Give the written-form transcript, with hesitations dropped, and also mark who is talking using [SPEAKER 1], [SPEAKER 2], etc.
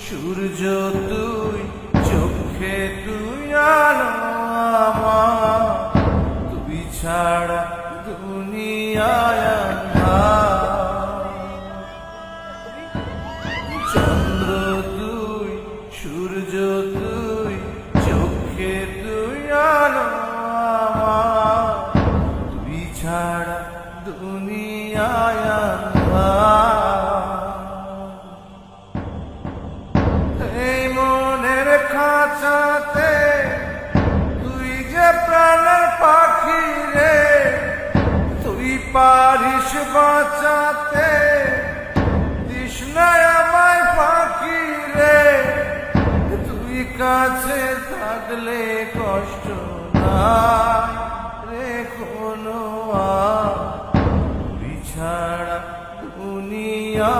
[SPEAKER 1] সূর্য তুই, চোখে তুই আলো আমার, তুই ছাড়া দুনিয়ায় আঁধার। চন্দ্র তুই, সূর্য তুই, চোখে তুই আলো আমার, তুই ছাড়া দুনিয়ায় আঁধার। এই মনের খাঁচাতে তুই যে প্রাণের পাখি রে, তুই পারিস বাঁচাতে, তৃষ্ণায় আমায় ফাঁকি রে। তুই কাছে থাকলে কষ্ট নাই রে কোনো, তুই ছাড়া দুনিয়া